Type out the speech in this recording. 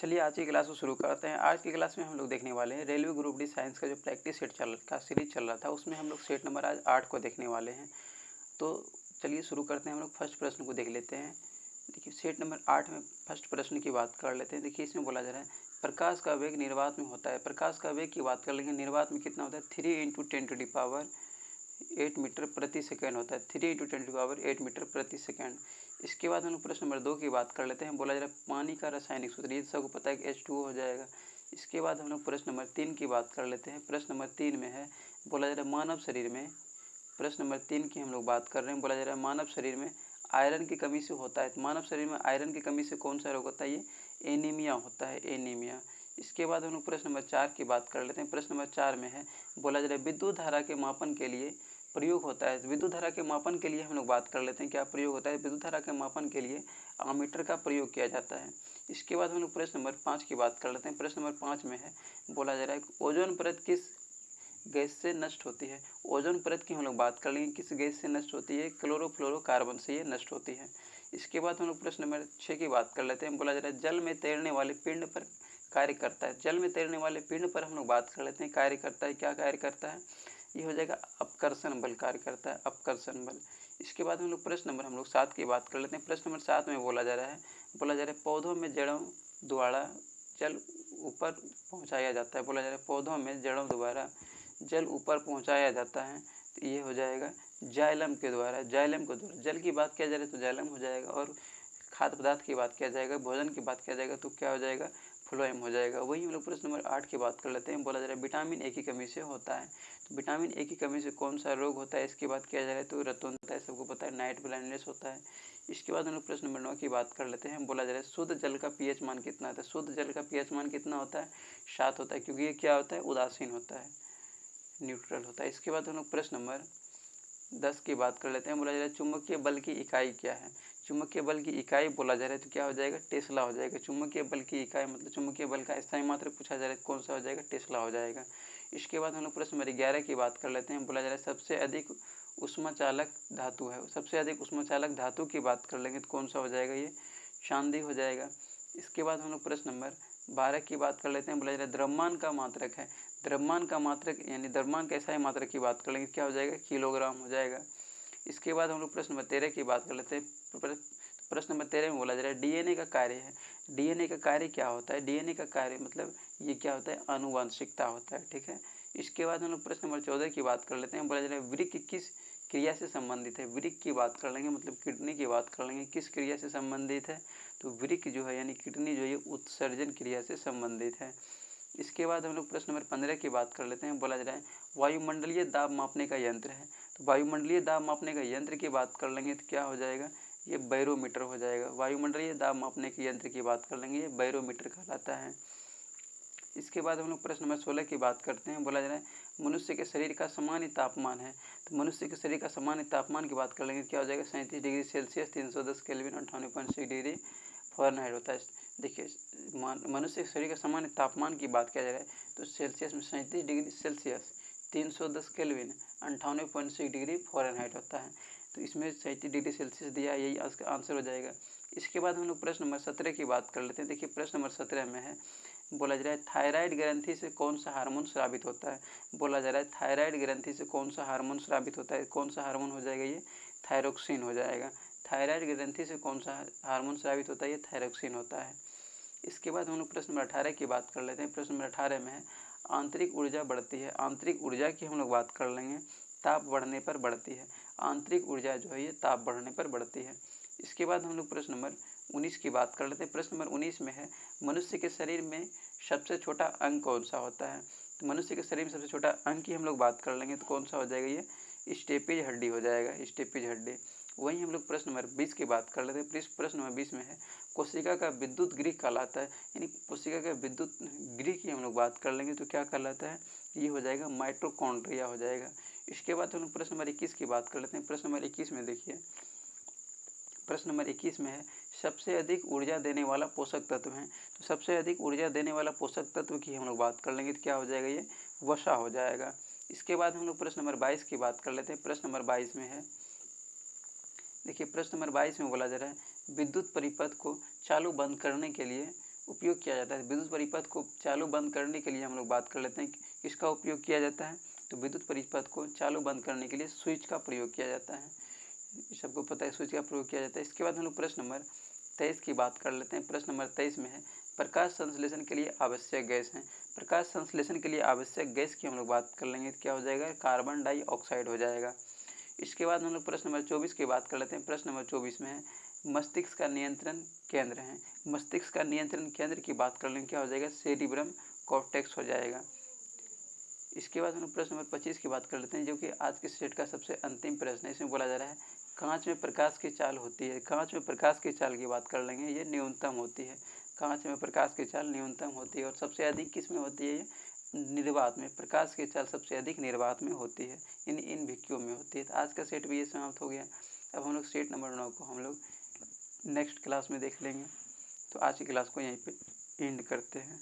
चलिए आज की क्लास को शुरू करते हैं। आज की क्लास में हम लोग देखने वाले हैं रेलवे ग्रुप डी साइंस का जो प्रैक्टिस सेट का सीरीज चल रहा था, उसमें हम लोग सेट नंबर आज 8 को देखने वाले हैं। तो चलिए शुरू करते हैं। हम लोग फर्स्ट प्रश्न को देख लेते हैं। देखिए सेट नंबर 8 में फर्स्ट प्रश्न की बात कर लेते हैं। देखिए इसमें बोला जा रहा है प्रकाश का वेग निर्वात में होता है। प्रकाश का वेग की बात कर लेंगे। निर्वात में कितना होता है? 3 × 10⁸ 8 मीटर प्रति सेकेंड होता है। 3 × 10⁸ 8 मीटर प्रति सेकेंड। इसके बाद हम लोग प्रश्न नंबर 2 की बात कर लेते हैं। बोला जा रहा है पानी का रासायनिक सूत्र, ये सबको पता है कि H2O हो जाएगा। इसके बाद हम लोग प्रश्न नंबर 3 की बात कर लेते हैं। प्रश्न नंबर 3 में है, बोला जा रहा है मानव शरीर में, प्रश्न नंबर 3 की हम लोग बात कर रहे हैं। बोला जा रहा है मानव शरीर में आयरन की कमी से होता है। तो मानव शरीर में आयरन की कमी से कौन सा रोग होता है? ये एनीमिया होता है, एनीमिया। इसके बाद हम लोग प्रश्न नंबर 4 की बात कर लेते हैं। प्रश्न नंबर 4 में है, बोला जा रहा है विद्युत धारा के मापन के लिए प्रयोग होता है। विद्युत धारा के मापन के लिए हम लोग बात कर लेते हैं। क्या प्रयोग होता है? विद्युत धारा के मापन के लिए अमीटर का प्रयोग किया जाता है। इसके बाद हम लोग प्रश्न नंबर 5 की बात कर लेते हैं। प्रश्न नंबर 5 में है, बोला जा रहा है ओजोन परत किस गैस से नष्ट होती है। ओजोन परत की हम लोग बात कर लेंगे। किस गैस से नष्ट होती है? क्लोरोफ्लोरोकार्बन से ये नष्ट होती है। इसके बाद हम लोग प्रश्न नंबर 6 की बात कर लेते हैं। बोला जा रहा है जल में तैरने वाले पिंड पर कार्य करता है। जल में तैरने वाले पिंड पर हम लोग बात कर लेते हैं। कार्य करता है, क्या कार्य करता है? ये हो जाएगा अपकर्षण बल कार्य करता है, अपकर्षण बल। इसके बाद हम लोग प्रश्न नंबर 7 की बात कर लेते हैं। प्रश्न नंबर 7 में बोला जा रहा है पौधों में जड़ों द्वारा जल ऊपर पहुंचाया जाता है। बोला जा रहा है पौधों में जड़ों द्वारा जल ऊपर पहुंचाया जाता है। तो ये हो जाएगा जाइलम के द्वारा। जाइलम के द्वारा जल की बात किया जा रहा है तो जाइलम हो जाएगा, और खाद्य पदार्थ की बात किया जाएगा, भोजन की बात किया जाएगा तो क्या हो जाएगा? फ्लोएम हो जाएगा। वही हम लोग प्रश्न नंबर 8 की बात कर लेते हैं। बोला जा रहा है विटामिन ए की कमी से होता है। तो विटामिन ए की कमी से कौन सा रोग होता है? इसकी बात किया जा रहा है तो रतुंधता है, सबको पता है, नाइट ब्लाइंडनेस होता है। इसके बाद हम लोग प्रश्न नंबर 9 की बात कर लेते हैं। बोला जा रहा है शुद्ध जल का पीएच मान कितना होता है? शुद्ध जल का पीएच मान कितना होता है? 7 होता है, क्योंकि ये क्या होता है? उदासीन होता है, न्यूट्रल होता है। इसके बाद हम लोग प्रश्न नंबर 10 की बात कर लेते हैं। बोला जा रहा है चुंबकीय बल की इकाई क्या है? चुंबकीय बल की इकाई बोला जा रहा है तो क्या हो जाएगा? टेस्ला हो जाएगा। चुंबकीय बल की इकाई मतलब चुंबकीय बल का स्थायी मात्रा पूछा जा रहा है, कौन सा हो जाएगा? टेस्ला हो जाएगा। इसके बाद हम लोग प्रश्न नंबर 11 की बात कर लेते हैं। बोला जा रहा है सबसे अधिक उष्माचालक धातु है। सबसे अधिक उष्माचालक धातु की बात कर लेंगे तो कौन सा हो जाएगा? ये चांदी हो जाएगा। इसके बाद हम लोग प्रश्न नंबर 12 की बात कर लेते हैं। बोला जा रहा है द्रव्यमान का मात्रक है। द्रव्यमान का मात्रक यानी द्रव्यमान का SI मात्रक की बात कर लेंगे, क्या हो जाएगा? किलोग्राम हो जाएगा। इसके बाद हम लोग प्रश्न नंबर 13 की बात कर लेते हैं। प्रश्न नंबर 13 में बोला जा रहा है DNA का कार्य है। DNA का कार्य क्या होता है? DNA का कार्य मतलब ये क्या होता है? आनुवंशिकता होता है, ठीक है। इसके बाद हम लोग प्रश्न नंबर 14 की बात कर लेते हैं। बोला जा रहा है वृक्क किस क्रिया से संबंधित है? वृक्क की बात कर लेंगे, मतलब किडनी की बात कर लेंगे। किस क्रिया से संबंधित है? तो वृक्क जो है यानी किडनी जो है उत्सर्जन क्रिया से संबंधित है। इसके बाद हम लोग प्रश्न नंबर 15 की बात कर लेते हैं। बोला जा रहा है वायुमंडलीय दाब मापने का यंत्र है। तो वायुमंडलीय दाब मापने का यंत्र की बात कर लेंगे तो क्या हो जाएगा? ये बैरोमीटर हो जाएगा। वायुमंडलीय दाब मापने के यंत्र की बात कर लेंगे, ये बैरोमीटर कहलाता है। इसके बाद हम लोग प्रश्न नंबर 16 की बात करते हैं। बोला जा रहा है मनुष्य के शरीर का सामान्य तापमान है। तो मनुष्य के शरीर का सामान्य तापमान की बात कर लेंगे, क्या हो जाएगा? 37 degree Celsius, 310 kelvin, 98.6 degree Fahrenheit होता है। देखिए मनुष्य के शरीर का सामान्य तापमान की बात किया जा रहा है तो सेल्सियस में 37 degree Celsius, 310 kelvin, 98.6 degree Fahrenheit होता है। तो इसमें 37 डिग्री सेल्सियस दिया है, यही इसका आंसर हो जाएगा। इसके बाद हम लोग प्रश्न नंबर 17 की बात कर लेते हैं। देखिए प्रश्न नंबर 17 में है, बोला जा रहा है थायराइड ग्रंथि से कौन सा हार्मोन स्रावित होता है। बोला जा रहा है थायराइड ग्रंथि से कौन सा हार्मोन स्रावित होता है? कौन सा हार्मोन हो जाएगा? ये थायरोक्सिन हो जाएगा। थायराइड ग्रंथि से कौन सा हार्मोन स्रावित होता है? ये थायरोक्सिन होता है। इसके बाद हम लोग प्रश्न नंबर 18 की बात कर लेते हैं। प्रश्न नंबर 18 में है आंतरिक ऊर्जा बढ़ती है। आंतरिक ऊर्जा की हम लोग बात कर लेंगे, ताप बढ़ने पर बढ़ती है। आंतरिक ऊर्जा जो है ये ताप बढ़ने पर बढ़ती है। इसके बाद हम लोग प्रश्न नंबर 19 की बात कर लेते हैं। प्रश्न नंबर 19 में है मनुष्य के शरीर में सबसे छोटा अंग कौन सा होता है। तो मनुष्य के शरीर में सबसे छोटा अंग की हम लोग बात कर लेंगे तो कौन सा हो जाएगा? ये स्टेपेज हड्डी हो जाएगा, स्टेपेज हड्डी। वहीं हम लोग प्रश्न नंबर 20 की बात कर लेते हैं। प्रश्न नंबर 20 में है कोशिका का विद्युत गृह कहलाता है। यानी कोशिका का विद्युत गृह की हम लोग बात कर लेंगे तो क्या कहलाता है? ये हो जाएगा माइटोकॉन्ड्रिया हो जाएगा। इसके बाद हम लोग प्रश्न नंबर 21 की बात कर लेते हैं। प्रश्न नंबर 21 में देखिए, प्रश्न नंबर 21 में है सबसे अधिक ऊर्जा देने वाला पोषक तत्व है। तो सबसे अधिक ऊर्जा देने वाला पोषक तत्व की हम लोग बात कर लेंगे तो क्या हो जाएगा? ये वसा हो जाएगा। इसके बाद हम लोग प्रश्न नंबर 22 की बात कर लेते हैं। प्रश्न नंबर 22 में है, देखिए प्रश्न नंबर 22 में बोला जा रहा है विद्युत परिपथ को चालू बंद करने के लिए उपयोग किया जाता है। विद्युत परिपथ को चालू बंद करने के लिए हम लोग बात कर लेते हैं कि किसका उपयोग किया जाता है। तो विद्युत परिपथ को चालू बंद करने के लिए स्विच का प्रयोग किया जाता है। सबको पता है स्विच का प्रयोग किया जाता है। इसके बाद हम लोग प्रश्न नंबर 23 की बात कर लेते हैं। प्रश्न नंबर 23 में है प्रकाश संश्लेषण के लिए आवश्यक गैस है। प्रकाश संश्लेषण के लिए आवश्यक गैस की हम लोग बात कर लेंगे। क्या हो जाएगा, कार्बन डाइऑक्साइड हो जाएगा। इसके बाद हम लोग प्रश्न नंबर 24 की बात कर लेते हैं। प्रश्न नंबर 24 में है मस्तिष्क का नियंत्रण केंद्र है। मस्तिष्क का नियंत्रण केंद्र की बात कर लेंगे। क्या हो जाएगा, सेरिब्रम कॉर्टेक्स हो जाएगा। इसके बाद हम लोग प्रश्न नंबर 25 की बात कर लेते हैं, जो कि आज के सेट का सबसे अंतिम प्रश्न है। इसमें बोला जा रहा है कांच में प्रकाश की चाल होती है। कांच में प्रकाश की चाल की बात कर लेंगे। ये न्यूनतम होती है। कांच में प्रकाश की चाल न्यूनतम होती है और सबसे अधिक किस में होती है, निर्वात में। प्रकाश की चाल सबसे अधिक निर्वात में होती है, इन भिक्कियों में होती है। तो आज का सेट भी ये समाप्त हो गया। अब हम लोग सेट नंबर 9 को हम लोग नेक्स्ट क्लास में देख लेंगे। तो आज की क्लास को यहीं पे एंड करते हैं।